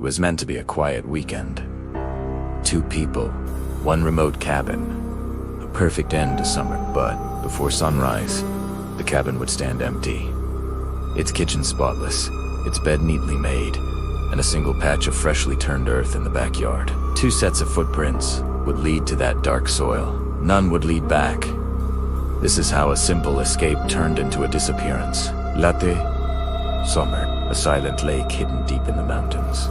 was meant to be a quiet weekend. 2 people, 1 remote cabin. A perfect end to summer, but before sunrise, the cabin would stand empty. Its kitchen spotless, its bed neatly made, and a single patch of freshly turned earth in the backyard. 2 sets of footprints would lead to that dark soil. None would lead back. This is how a simple escape turned into a disappearance. Latte, summer, a silent lake hidden deep in the mountains.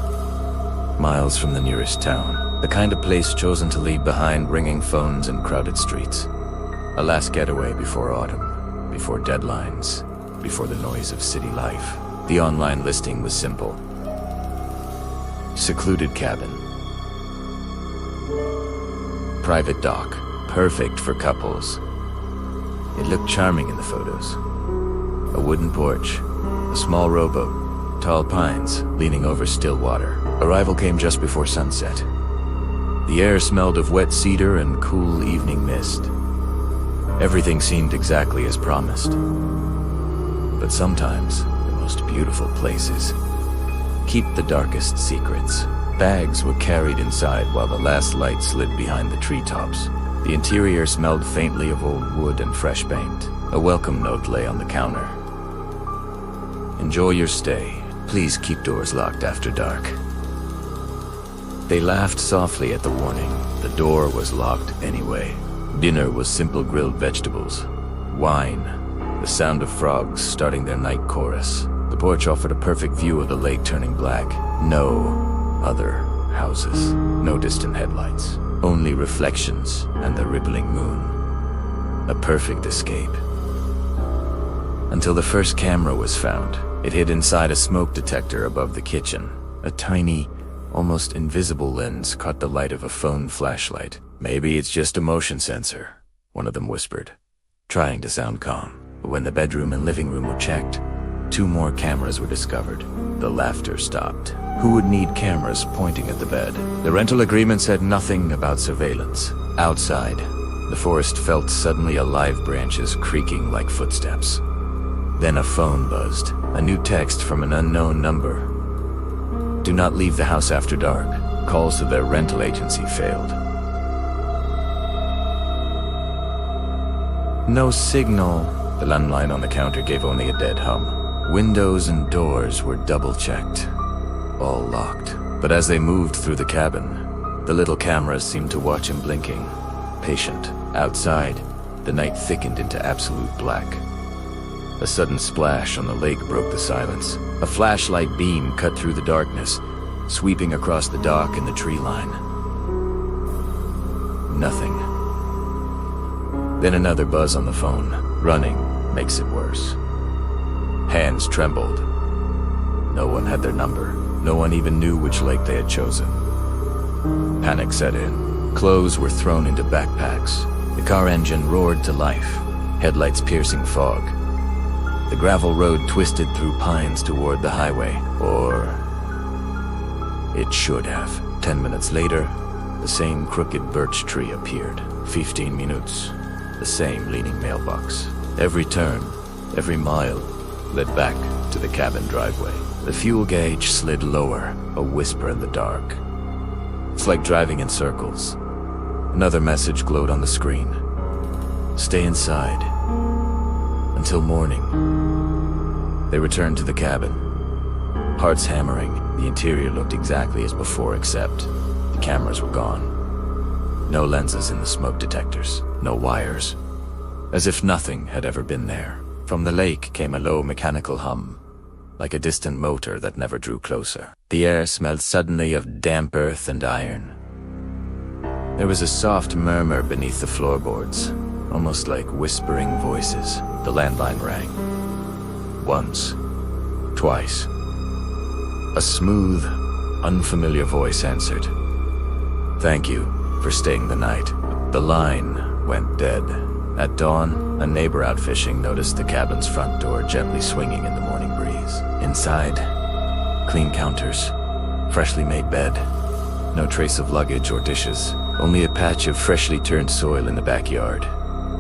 Miles from the nearest town, the kind of place chosen to leave behind ringing phones and crowded streets. A last getaway before autumn, before deadlines, before the noise of city life. The online listing was simple. Secluded cabin. Private dock, perfect for couples. It looked charming in the photos. A wooden porch, a small rowboat, tall pines leaning over still water. Arrival came just before sunset. The air smelled of wet cedar and cool evening mist. Everything seemed exactly as promised. But sometimes, the most beautiful places keep the darkest secrets. Bags were carried inside while the last light slid behind the treetops. The interior smelled faintly of old wood and fresh paint. A welcome note lay on the counter. Enjoy your stay. Please keep doors locked after dark. They laughed softly at the warning. The door was locked anyway. Dinner was simple grilled vegetables. Wine. The sound of frogs starting their night chorus. The porch offered a perfect view of the lake turning black. No other houses. No distant headlights. Only reflections and the rippling moon. A perfect escape. Until the first camera was found. It hid inside a smoke detector above the kitchen. A tiny, almost invisible lens caught the light of a phone flashlight. Maybe it's just a motion sensor, one of them whispered, trying to sound calm. But when the bedroom and living room were checked, 2 more cameras were discovered. The laughter stopped. Who would need cameras pointing at the bed? The rental agreement said nothing about surveillance. Outside, the forest felt suddenly alive, branches creaking like footsteps. Then a phone buzzed. A new text from an unknown number. Do not leave the house after dark. Calls to their rental agency failed. No signal. The landline on the counter gave only a dead hum. Windows and doors were double-checked. All locked. But as they moved through the cabin, the little cameras seemed to watch him blinking. Patient. Outside, the night thickened into absolute black. A sudden splash on the lake broke the silence. A flashlight beam cut through the darkness, sweeping across the dock and the tree line. Nothing. Then another buzz on the phone. Running makes it worse. Hands trembled. No one had their number. No one even knew which lake they had chosen. Panic set in. Clothes were thrown into backpacks. The car engine roared to life, headlights piercing fog. The gravel road twisted through pines toward the highway, or it should have. 10 minutes later, the same crooked birch tree appeared. 15 minutes, the same leaning mailbox. Every turn, every mile, led back to the cabin driveway. The fuel gauge slid lower, a whisper in the dark. It's like driving in circles. Another message glowed on the screen. Stay inside. Until morning. They returned to the cabin. Hearts hammering, the interior looked exactly as before except the cameras were gone. No lenses in the smoke detectors, no wires. As if nothing had ever been there. From the lake came a low mechanical hum, like a distant motor that never drew closer. The air smelled suddenly of damp earth and iron. There was a soft murmur beneath the floorboards, almost like whispering voices. The landline rang. Once. Twice. A smooth, unfamiliar voice answered. Thank you for staying the night. The line went dead. At dawn, a neighbor out fishing noticed the cabin's front door gently swinging in the morning breeze. Inside, clean counters, freshly made bed, no trace of luggage or dishes, only a patch of freshly turned soil in the backyard.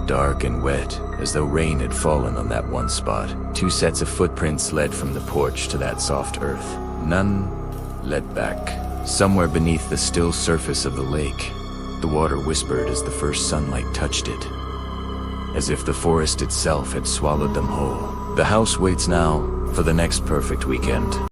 Dark and wet, as though rain had fallen on that one spot. 2 sets of footprints led from the porch to that soft earth. None led back. Somewhere beneath the still surface of the lake, the water whispered as the first sunlight touched it, as if the forest itself had swallowed them whole. The house waits now for the next perfect weekend.